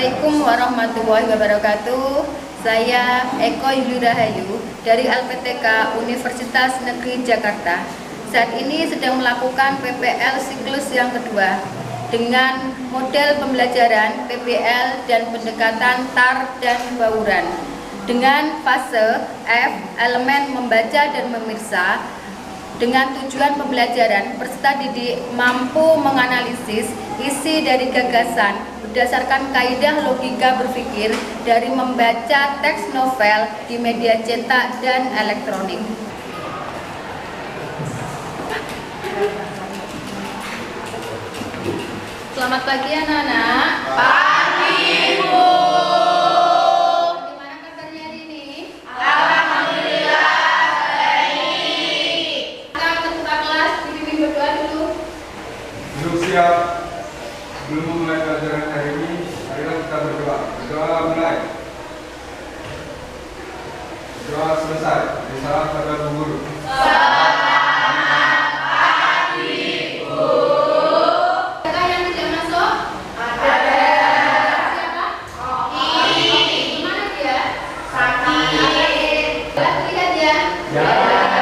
Assalamualaikum warahmatullahi wabarakatuh. Saya Eko Yuli Rahayu dari LPTK Universitas Negeri Jakarta. Saat ini sedang melakukan PPL siklus yang kedua dengan model pembelajaran PPL dan pendekatan TAR dan bauran. Dengan fase F, elemen membaca dan memirsa, dengan tujuan pembelajaran peserta didik mampu menganalisis isi dari gagasan berdasarkan kaidah logika berpikir dari membaca teks novel di media cetak dan elektronik. Selamat pagi anak-anak. Pagi, Bu. Gimana kabarnya hari ini? Alhamdulillah baik. Ketua kelas dibimbing berdoa dulu. Belum siap, belum memulai pelajaran hari ini, marilah kita berdoa. Berdoa mulai. Doa selesai. Salam pada Bu Guru. Selamat pagi, Bu. Adakah yang tidak masuk? Ada. Siapa? Oki. Mana dia? Sakit. Lihat ya. Ya.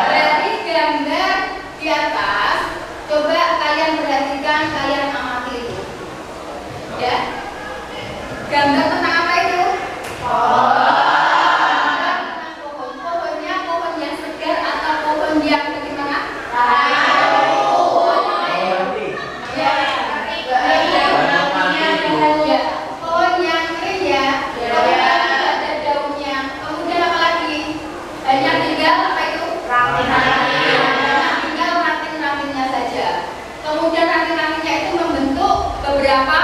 Dari gambar di atas, coba kalian perhatikan, kalian amati itu. Ya. Gambar tentang apa itu? Pohonnya pohon yang segar atau pohon yang bagaimana? Ya. Ya. Pohon yang kering ya. Tapi tidak ada daunnya. Kemudian apa lagi? Hanya tinggal apa itu? Tinggal ranting-rantingnya saja. Kemudian ranting-rantingnya itu membentuk beberapa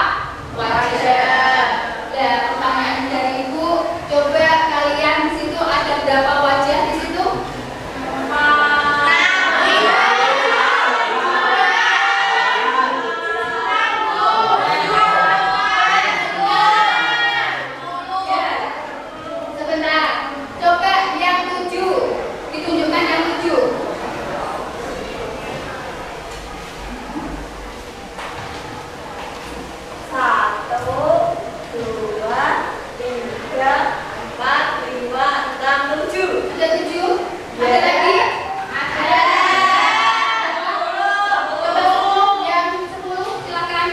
wajah. Nah, pertanyaan dari Ibu, coba kalian di situ ada berapa wajah di situ? Ya. Sebentar. Coba yang 7. Ditunjukkan yang 7. Satu, dua, tiga, empat, lima, enam, tujuh. Ada 7? Ada lagi? Ada. Coba yang 10 silakan.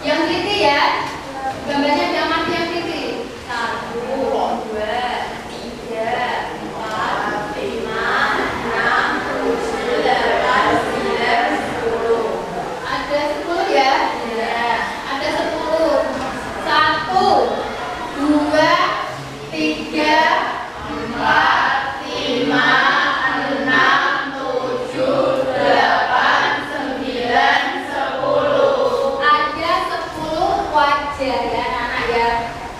Yang teliti ya. Gambarnya diamati yang teliti. Satu, dua, tiga, empat, lima, enam, tujuh, delapan, sembilan, 10. Ada 10 ya. Ada 10. 1, 2, 3, 4, 5, 6, 7, 8, 9, 10. ada 10 wajah ya anak-anak ya.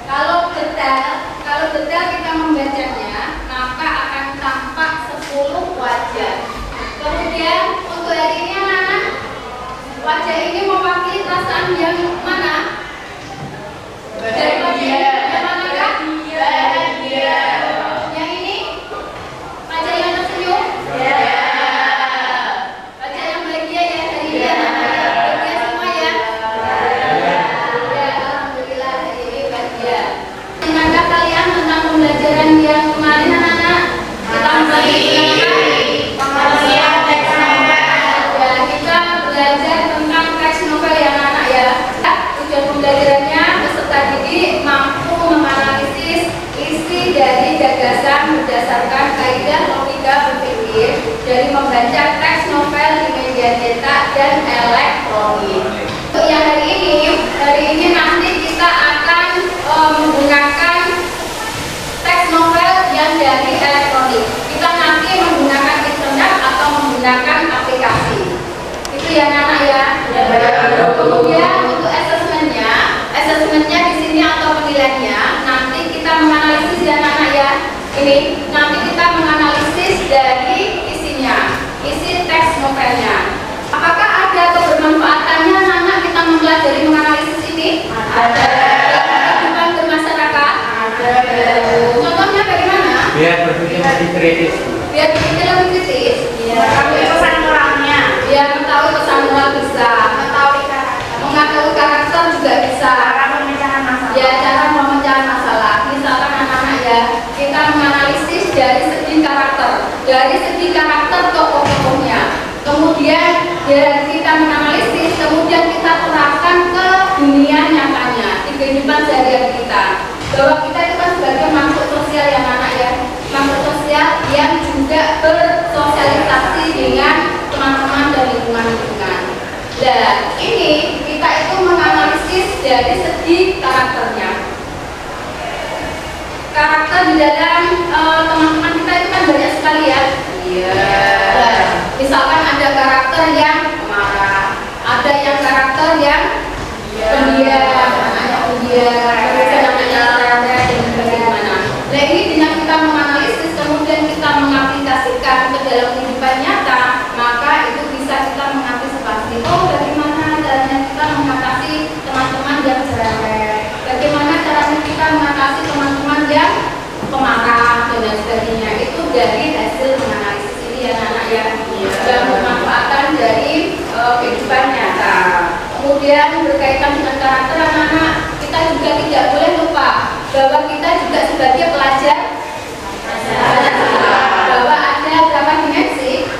Kalau detail kita membacanya, maka akan tampak 10 wajah. Kemudian untuk hari ini anak-anak, wajah ini mewakili perasaan yang mana? Dari wajah yang mana kak? Bahagia. Yang ini? Wajah yang tersenyum? Wajah yang bahagia ya hari ini anak-anak. Bahagia semua ya? Ya, alhamdulillah hari ini bahagia. Gimana kalian tentang pembelajaran yang kemarin anak-anak? Kita Pengertian teks novel. Ya, kita belajar tentang teks novel ya anak-anak ya. Tujuan pembelajarannya peserta didik mampu menganalisis isi dari gagasan berdasarkan kaidah logika berpikir dari membaca teks novel di media cetak dan elektronik. Untuk yang hari ini nanti kita akan menggunakan teks novel yang dari elektronik. Kita nanti menggunakan internet atau menggunakan aplikasi. Itu ya anak-anak ya. Kemudian untuk asesmennya di sini atau penilaiannya nanti kita menganalisis ya anak-anak ya. Ini nanti kita menganalisis dari isinya, isi teks novelnya. Apakah ada kebermanfaatannya anak-anak kita mempelajari menganalisis ini? Ada. Kehidupan bermasyarakat? Ada. Contohnya bagaimana? Biar berpikir lebih kritis. Biar berpikir lebih kritis. Kami pesan orangnya. Biar mengetahui pesan moral besar, mengetahui segi karakter tokoh-tokohnya. Kemudian dari kita menganalisis, kemudian kita terapkan ke dunia nyatanya, di kehidupan sehari-hari kita. Bahwa kita itu kan sebagai makhluk sosial yang anak ya, makhluk sosial yang juga bersosialisasi dengan teman-teman dan lingkungan-lingkungan. Dan ini kita itu menganalisis dari segi karakternya. Karakter di dalam teman-teman kita itu kan banyak sekali ya. Misalkan ada karakter yang marah, ada yang karakter yang pendiam, bagaimana. Nah ini dengan kita menganalisis kemudian kita mengaplikasikan ke dalam kehidupan nyata, maka itu bisa kita mengantisipasi. Oh bagaimana caranya kita mengatasi teman-teman yang cerewet, bagaimana caranya kita mengatasi teman-teman yang pemarah dan lain sebagainya. Itu dari hasil menganalisis ini ya anak-anak ya, dan memanfaatkan dari kehidupan nyata. Kemudian berkaitan dengan karakter anak-anak, kita juga tidak boleh lupa bahwa kita juga sebagai pelajar bahwa ada berapa dimensi?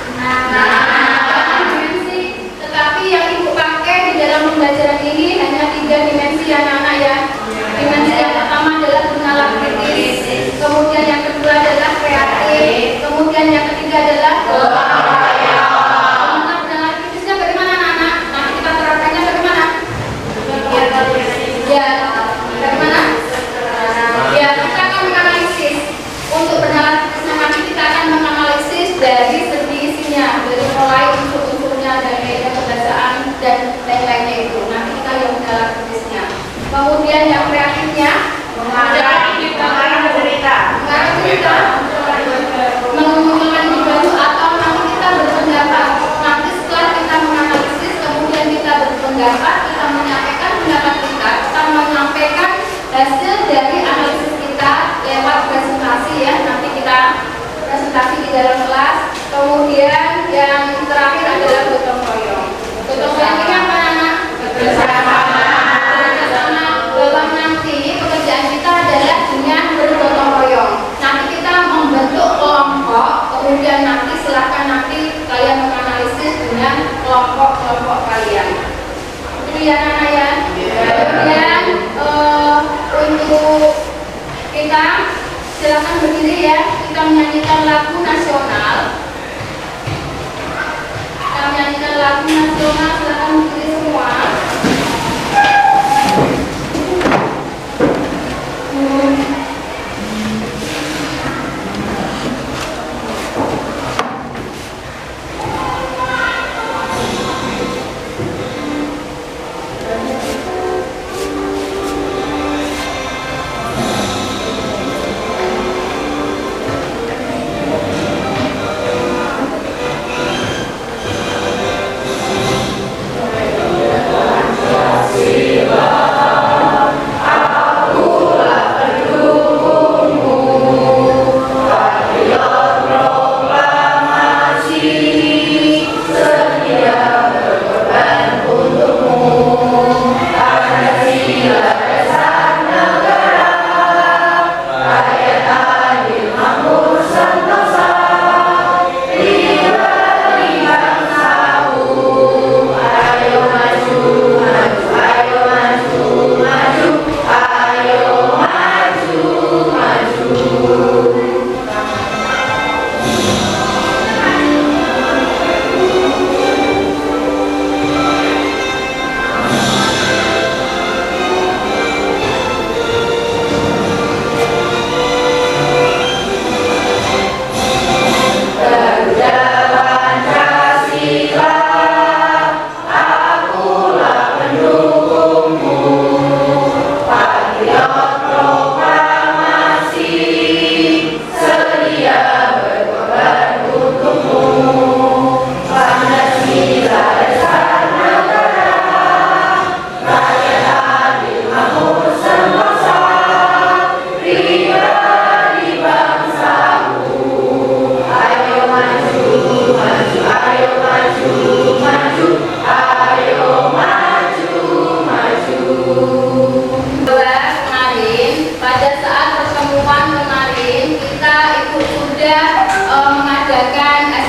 Dimensi. Tetapi yang ibu pakai di dalam pembelajaran ini hanya 3 dimensi anak-anak ya. Dimensi yang pertama adalah bernalar kritis, kemudian yang kedua adalah kreatif, kemudian yang ketiga adalah dari segi isinya, dari mulai unsur-unsurnya dan media kebahasaan dan lain-lainnya itu. Nanti kita yang mendalam kritisnya. Kemudian yang kreatifnya mengarang cerita, mengumpulkan ide baru atau nanti kita berpendapat. Nanti setelah kita menganalisis, kemudian kita berpendapat, kita menyampaikan pendapat kita menyampaikan hasil dari analisis kita lewat presentasi ya. Nanti kita presentasi di dalam kelas. Kemudian yang terakhir adalah gotong royong. Gotong royong ini apa anak? Bersama. Bahwa nanti pekerjaan kita adalah dengan bergotong royong. Nanti kita membentuk kelompok. Kemudian nanti silahkan nanti kalian menganalisis dengan kelompok-kelompok kalian. Itu ya anak ya. Kemudian untuk kita silakan berdiri ya. Kita menyanyikan lagu nasional. Silakan berdiri semua.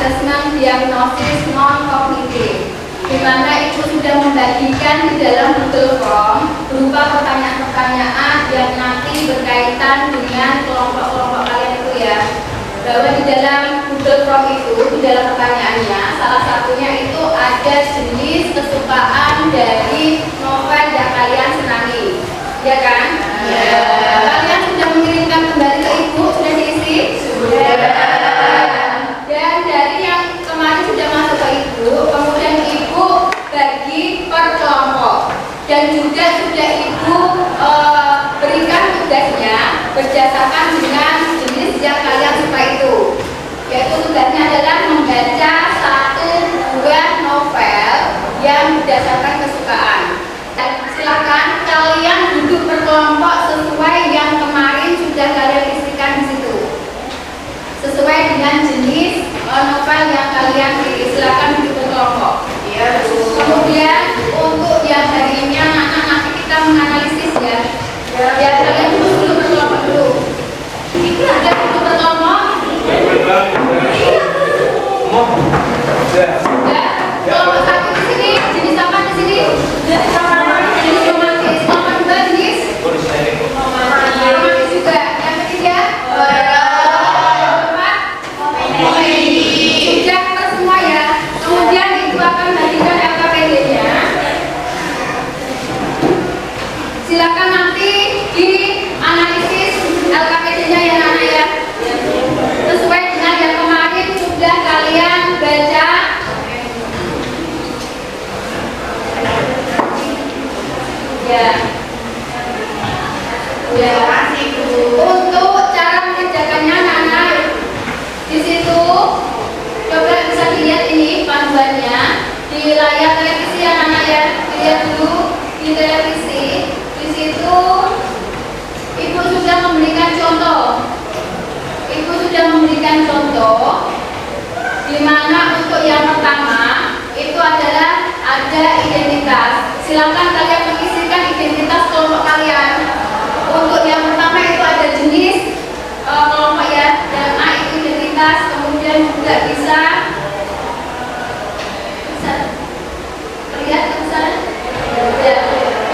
asesmen diagnosis non-kognitif, di mana Ibu sudah membagikan di dalam Google Form berupa pertanyaan-pertanyaan yang nanti berkaitan dengan kelompok-kelompok kalian itu ya. Bahwa di dalam Google Form itu, di dalam pertanyaannya, salah satunya itu ada jenis kesukaan dari novel yang kalian senangi, ya kan? Ya. Kalian sudah mengirimkan kembali ke Ibu, sudah diisi? Sudah. Dan dari yang kemarin sudah masuk ke Ibu, kemudian Ibu bagi per kelompok, dan juga sudah Ibu berikan tugasnya berdasarkan dengan jenis yang kalian suka itu, yaitu tugasnya adalah membaca 1 buah novel yang berdasarkan kesukaan. Dan silakan kalian duduk berkelompok sesuai yang kemarin sudah kalian isikan di situ, sesuai dengan jenis novel yang kalian pilih. Silakan duduk berkelompok. Iya, Bu. Kemudian untuk yang hari ini anak-anak nanti kita menganalisis ya. Ya kalian dulu berkelompok dulu. Itu ada duduk berkelompok. Ya, kelompok 1 di sini jenis apa di sini? Jenis romantis. Kelompok 2 jenis romantis juga. Yang ketiga keempat sudah per semua ya. Kemudian Ibu akan bagikan LKPD-nya. Silakan nanti dianalisis LKPD-nya ya anak ya. Sesuai dengan yang kemarin sudah kalian baca. Ya. Ya. Makasih, Bu. Untuk cara mengerjakannya anak-anak, di situ coba bisa dilihat ini panduannya di layar televisi anak-anak ya. Lihat dulu di televisi. Di situ Ibu sudah memberikan contoh. Ibu sudah memberikan contoh di mana untuk yang pertama itu adalah ada identitas. Silakan kalian mengisikan identitas kelompok kalian. Untuk yang pertama itu ada jenis kelompok ya, yang A itu identitas, kemudian juga bisa terlihat bisa ya,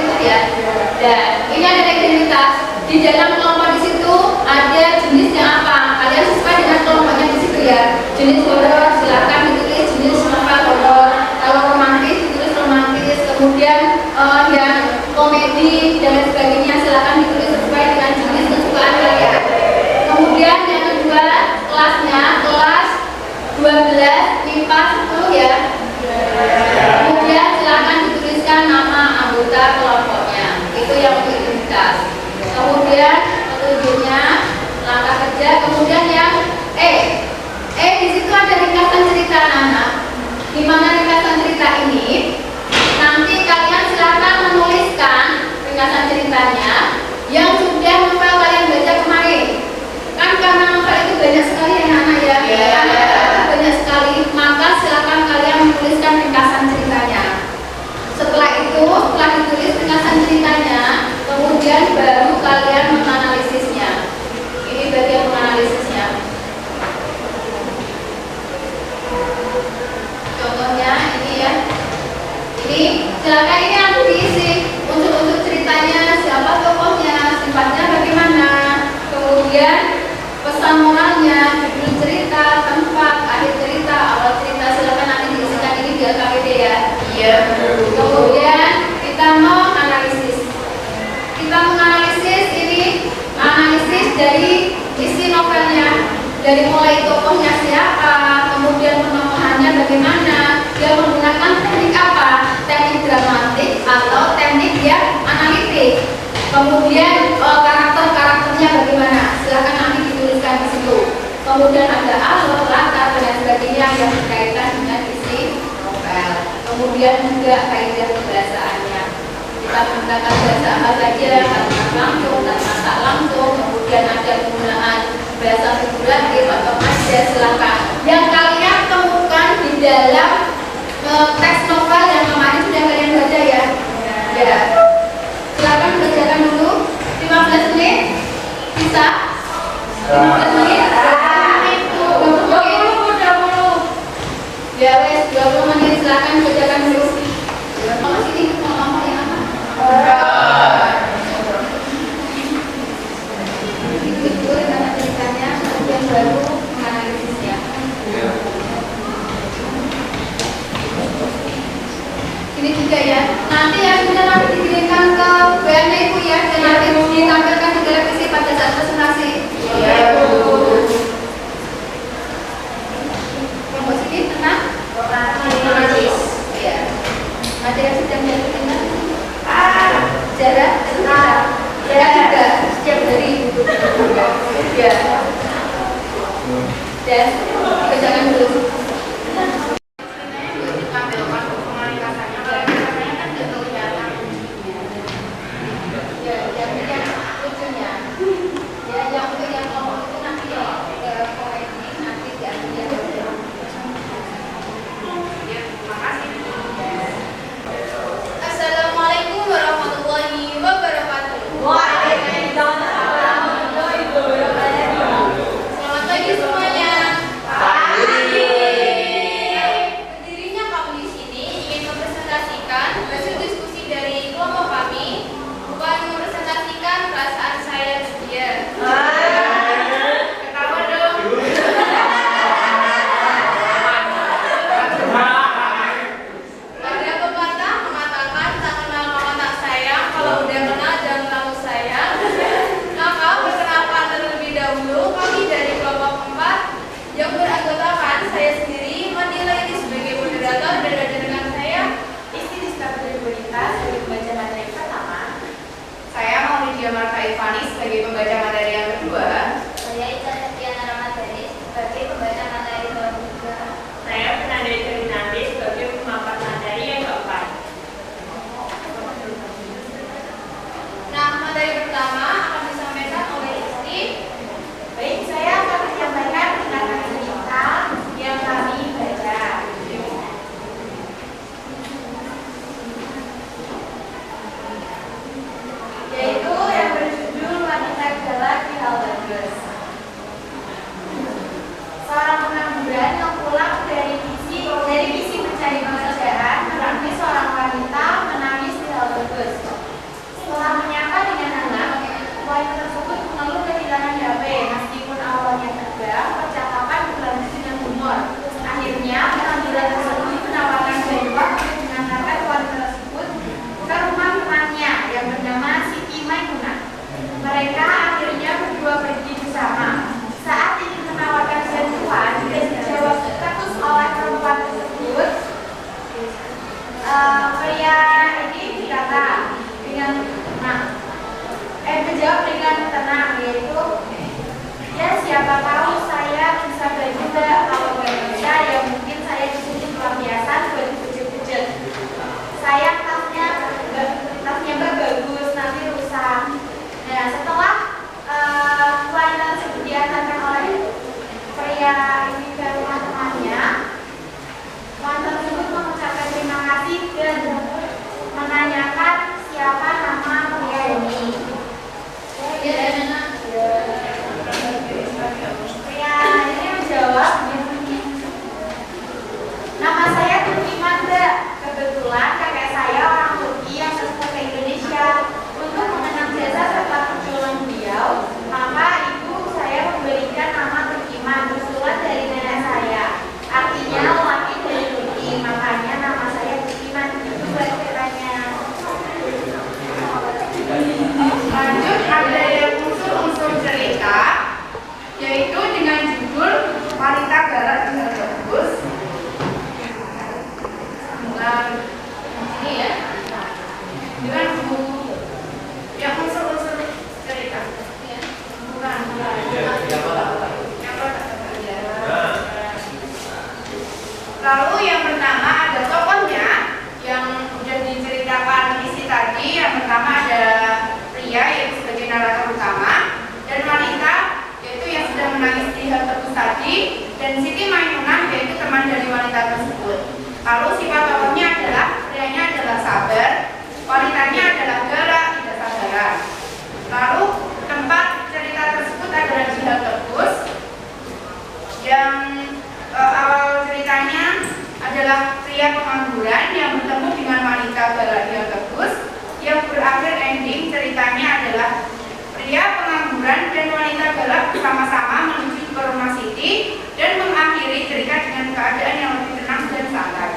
itu ya. Dan ini ada identitas. Di dalam kelompok di situ ada jenisnya apa? Kalian sesuai dengan kelompoknya di situ ya. Jenis horor silakan ditulis jenis novel horor. Kalau romantis ditulis romantis. Kemudian yang komedi dan lain sebagainya silakan ditulis sesuai dengan jenis kesukaan kalian. Kemudian yang kedua kelasnya kelas 12 MIPA 10 ya. Kemudian silakan dituliskan nama anggota kelompoknya. Itu yang untuk identitas. Kemudian petunjuknya langkah kerja. Kemudian yang di situ ada ringkasan cerita anak-anak. Di mana ringkasan cerita ini nanti kalian silakan menuliskan ringkasan ceritanya yang sudah novel kalian baca kemarin. Kan karena novel itu banyak sekali ya anak-anak ya. Banyak sekali, maka silakan kalian menuliskan ringkasan ceritanya. Setelah itu, setelah ditulis ringkasan ceritanya, kemudian baru kalian menganalisisnya. Ini bagian menganalisisnya. Contohnya ini ya. Ini silakan ini nanti diisi untuk ceritanya, siapa tokohnya, sifatnya bagaimana, kemudian pesan moralnya, judul cerita, tempat, akhir cerita, awal cerita. Silakan nanti diisikan ini di LKPD ya. Iya, Bu. Kemudian kita mau analisis. Kita menganalisis ini, analisis dari isi novelnya, dari mulai tokohnya siapa, kemudian penokohannya bagaimana, dia menggunakan teknik apa, teknik dramatik atau teknik yang analitik. Kemudian karakter-karakternya bagaimana, silakan nanti dituliskan di situ. Kemudian ada alur, latar dan sebagainya yang berkaitan dengan isi novel. Kemudian juga kaidah kebahasaannya. Kita menggunakan bahasa apa saja, kalimat langsung, kalimat tak langsung. Kemudian ada penggunaan bahasa figuratif atau ada silakan. Yang kalian temukan di dalam teks novel yang kemarin sudah kalian baca ya. Ya. Silakan kerjakan dulu 15 menit. Bisa? 15 menit. 20 menit. 20. juga ya. Nanti ya sudah nanti dikirimkan ke WA-nya Ibu ya, dan nanti ditampilkan di televisi pada saat presentasi. Iya, Bu. Yang positif tentang Otomatis. ya. Ada yang sedang dilakukan? Jarak itu jarak juga setiap hari. Ya. Dan jangan dulu. Ditampilkan komunikasinya, kalau misalnya kan nggak kelihatan. Ya, yang lucunya. Ya, yang untuk yang ngomong itu nanti ya koreksi nanti diambil. Ya, terima kasih. Assalamualaikum warahmatullahi wabarakatuh. Waalaikumsalam warahmatullahi wabarakatuh. Selamat pagi semuanya. Pagi. Berdirinya kami di sini ingin mempresentasikan hasil diskusi dari kelompok kami, bukan mempresentasikan perasaan saya saja. Ketawa dong. Ada pepatah mengatakan tak kenal maka tak sayang, kalau udah kenal jangan terlalu sayang. Maka perkenalkan terlebih dahulu kami dari kelompok 4 yang beranggotakan saya sendiri menilai ini sebagai moderator dan ada dengan saya Isti Diskapitri Bonita sebagai pembaca materi pertama. Saya Maulidia Marta Irvani sebagai pembaca materi yang kedua. Saya Ica Septiana Ramadhani sebagai pembaca materi kedua. Saya Fernanda Trinanti sebagai pemaparan materi yang keempat. Nah, materi pertama akan disampaikan oleh Isti. Baik, saya akan menyampaikan tentang cerita yang kami baca. Yaitu yang berjudul Wanita Galak di Halbergus. Seorang pengangguran yang pulang dari misi mencari pekerjaan menemui seorang wanita menangis di Halbergus. Setelah menyapa dengan anak, wanita tersebut mengeluh kehilangan HP. Meskipun awalnya tegang, percakapan berlanjut dengan humor. Akhirnya, pengangguran tersebut menawarkan bantuan untuk mengantarkan wanita tersebut ke rumah temannya yang bernama Siti Maimunah. Mereka akhirnya berdua pergi bersama. Saat ingin menawarkan bantuan dan dijawab terus oleh perempuan tersebut, pria ini berkata dengan menjawab dengan tenang, yaitu ya siapa tahu saya bisa bantu Mbak. Kalau nggak bisa ya mungkin saya disuruh pelampiasan buat dipujet-pujet. Sayang tasnya Mbak bagus, nanti rusak. Nah, setelah wanita tersebut diantarkan oleh pria ini ke rumah temannya, wanita tersebut mengucapkan terima kasih dan menanyakan siapa nama pria ini. Pria ini menjawab, nama saya Turkiman Mbak. Kebetulan kakek saya orang Turki yang tersebut ke Indonesia. Untuk mengenang jasa serta perjuangan beliau, maka ibu saya memberikan nama Turkiman usulan dari nenek saya. Artinya lelaki dari Turki, makanya nama saya Turkiman. Itu buat ceritanya. Lanjut, ada yang unsur-unsur cerita, yaitu dengan judul Wanita Galak di Halbergus. Ini ya, dengan buku yang unsur-unsur cerita. Bukan. Lalu yang pertama ada tokohnya yang sudah diceritakan isi tadi. Yang pertama ada pria yaitu sebagai narator utama dan wanita yaitu yang sudah menangis di Halbergus tadi, dan Siti Maimunah yaitu teman dari wanita tersebut. Lalu sifat tokohnya adalah prianya adalah sabar, wanitanya adalah galak, tidak sabaran. Lalu tempat cerita tersebut adalah di Halbergus. Yang awal ceritanya adalah pria pengangguran yang bertemu dengan wanita galak di Halbergus. Yang berakhir ending ceritanya adalah pria pengangguran dan wanita galak bersama-sama menuju ke rumah Siti dan mengakhiri cerita dengan keadaan yang lebih tenang dan santai.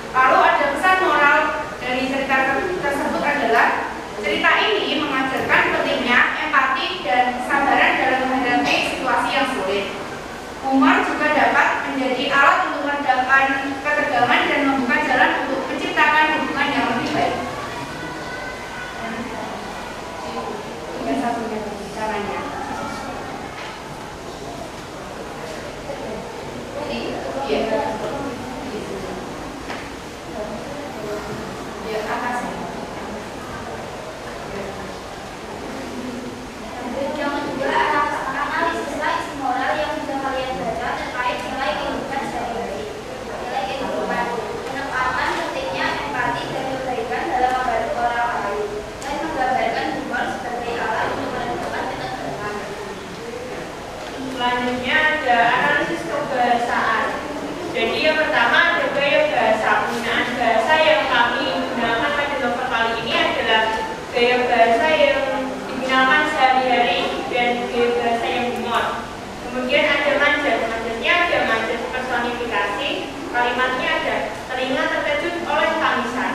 Lalu ada pesan moral Jadi yang pertama ada gaya bahasa. Penggunaan bahasa yang kami gunakan pada novel kali ini adalah gaya bahasa yang digunakan sehari-hari dan gaya bahasa yang humor. Kemudian ada manjas. Manjasnya ada manjas personifikasi. Kalimatnya ada telinga terkejut oleh tangisan.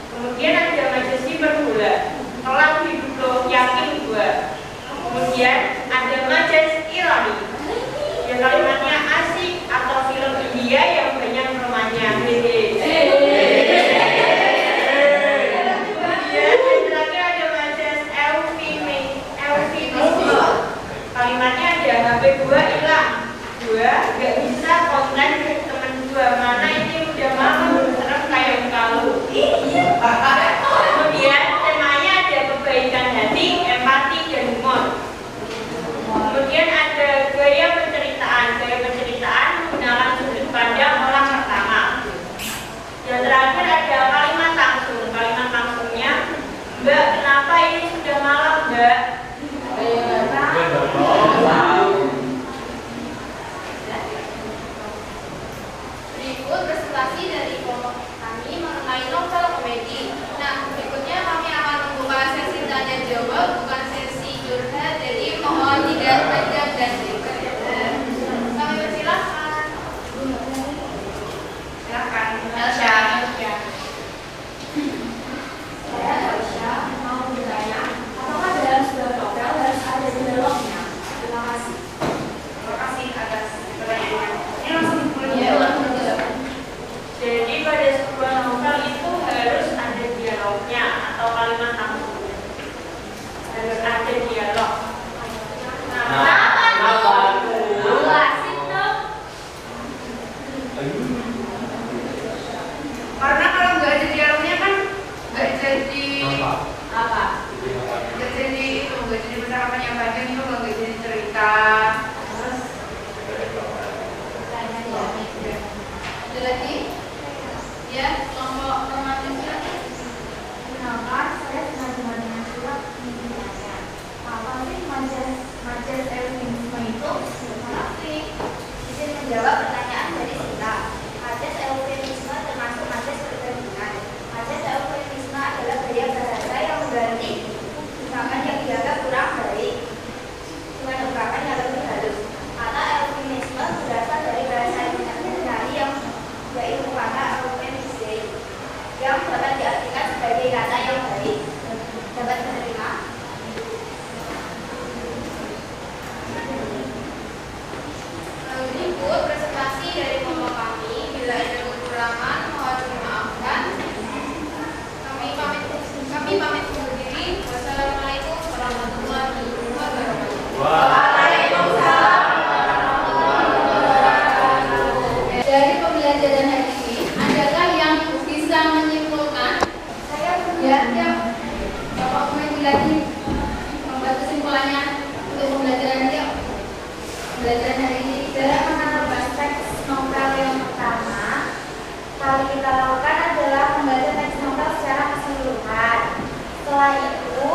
Kemudian ada manjas hiperbola. Telan hidup lo, yakin gua. Kemudian ada manjas ironi. Ya kalimatnya asik atau film India yang banyak romanya. Kemudian lagi ada manjas eufemisme. Kalimatnya ada HP gua hilang. Gua gak bisa konten ke temen gua. Mana ini udah malam serem kayak kalau. Kemudian temanya ada kebaikan hati, empati dan humor. Kemudian ada gaya penceritaan. Gaya penceritaan menggunakan sudut pandang orang pertama. Yang terakhir ada kalimat langsung. Kalimat langsungnya, Mbak, kenapa ini sudah malam, Mbak? Berikut presentasi dari kelompok kami mengenai novel komedi. Nah, berikutnya kami akan membuka sesi tanya jawab, bukan sesi curhat. Jadi mohon tidak tegang dan ribet. Kami persilahkan. Silakan, Elsa. Saya Aisyah mau bertanya, apakah dalam sebuah novel harus ada dialognya? Terima kasih. Terima kasih atas pertanyaannya. Ini langsung dimulai. Ya, langsung dijawab. Jadi pada sebuah novel itu harus ada dialognya atau kalimat langsung. Harus ada dialog. Asik dong. Karena kalau nggak ada dialognya kan nggak jadi Apa? nggak jadi itu, nggak jadi percakapan yang panjang itu, nggak jadi cerita. Terus Ada lagi? Ya, kelompok romantisnya. Kenapa saya sengaja dengan surat mimpiannya? Apa sih manjas eufemisme itu? Terima kasih. Izin menjawab pertanyaan dari Sita. Manjas eufemisme termasuk manjas pertandingan. Manjas eufemisme adalah gaya bahasa yang mengganti ungkapan yang dianggap kurang baik dengan ungkapan yang lebih halus. Kata eufemisme berasal dari bahasa Yunani yang yaitu kata eufemisme yang dapat diartikan sebagai kata yang baik. Dapat menerima? Berikut presentasi dari kelompok kami. Bila ada kekurangan, mohon dimaafkan. Kami pamit undur diri. Wassalamualaikum warahmatullahi wabarakatuh. Dari pembelajaran hari ini, adakah yang bisa menyimpulkan? Ya, Bapak Pemimpin lagi membuat kesimpulannya untuk pembelajaran yuk. Pembelajaran hari ini Dalam menambah teks novel yang pertama, kali kita lakukan adalah membaca teks novel secara keseluruhan. Setelah itu,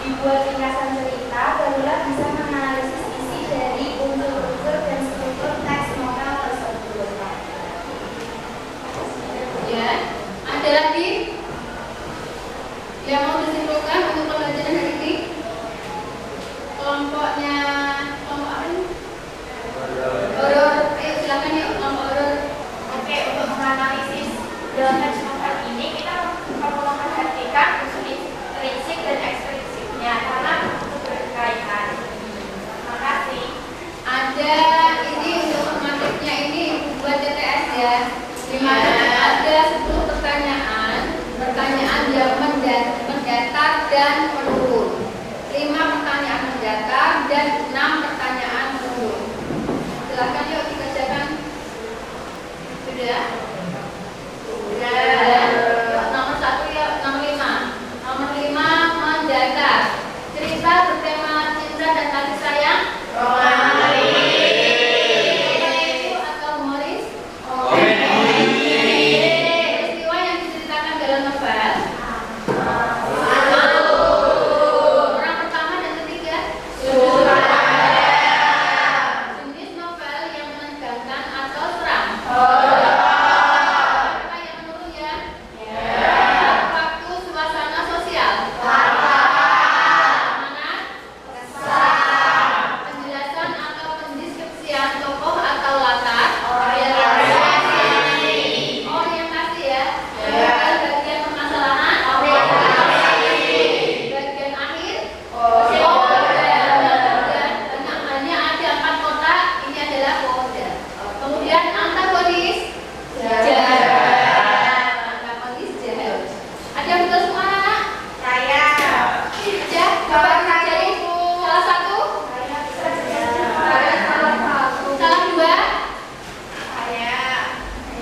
dibuat ringkasan cerita, barulah bisa menganalisis isi dari unsur-unsur dan struktur teks novel tersebut. ya. Ada lagi yang mau disimpulkan untuk pembelajaran hari ini? Kelompoknya kelompok apa ini? Horor. Ayo silakan yuk kelompok horor. Oke, untuk menganalisis dalam teks novel ini kita perlu memperhatikan unsur intrinsik dan ekstrinsiknya karena berkaitan. Terima kasih. Ada ini untuk formatifnya ini buat TTS ya. Di mana ada 10 pertanyaan yang mendatar dan menurun. 5 pertanyaan mendatar dan 6 pertanyaan menurun. Silakan yuk dikerjakan. Sudah? Sudah. Nomor 1 ya, nomor 5. Nomor 5 mendatar. Cerita bertema cinta dan kasih sayang. Romantis atau humoris? Peristiwa yang diceritakan dalam novel. Orang pertama dan ketiga. Jenis novel yang menegangkan atau seram.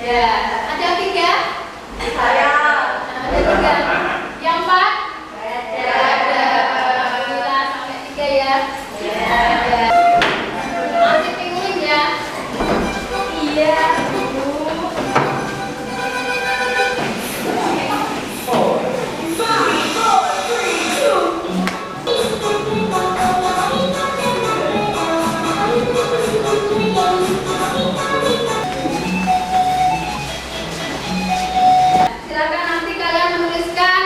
Ya, ada 3? Saya. Ada 3. Yang 4? Ada. Alhamdulillah sampai 3 ya. Ada. Masih penguin ya? Iya. Silakan nanti kalian menuliskan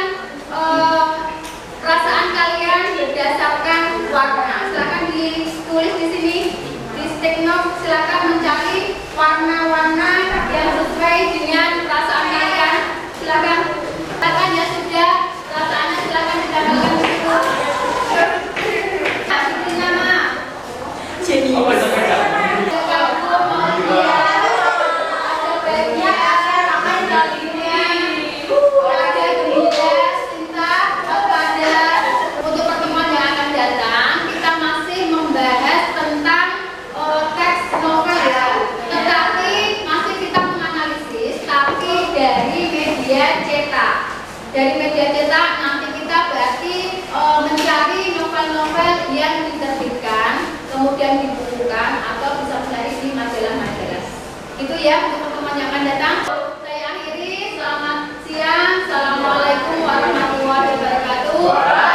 perasaan kalian berdasarkan warna. Silakan ditulis di sini di stick note. Silakan mencari warna-warna yang sesuai dengan perasaan kalian. Silakan ya sudah perasaannya, silakan ditambahkan di situ. Kasih nama. Jenny. Apa itu baca? Ada kagum, ada bahagia, ada gembira, cinta, ada. Untuk pertemuan yang akan datang, kita masih membahas tentang teks novel ya. Tetapi masih kita menganalisis, tapi dari media cetak. Dari media cetak nanti kita berarti mencari novel-novel yang diterbitkan, kemudian dibukukan atau bisa mencari di majalah-majalah. Itu ya untuk pertemuan yang akan datang. Saya akhiri. Selamat siang. Assalamualaikum warahmatullahi wabarakatuh.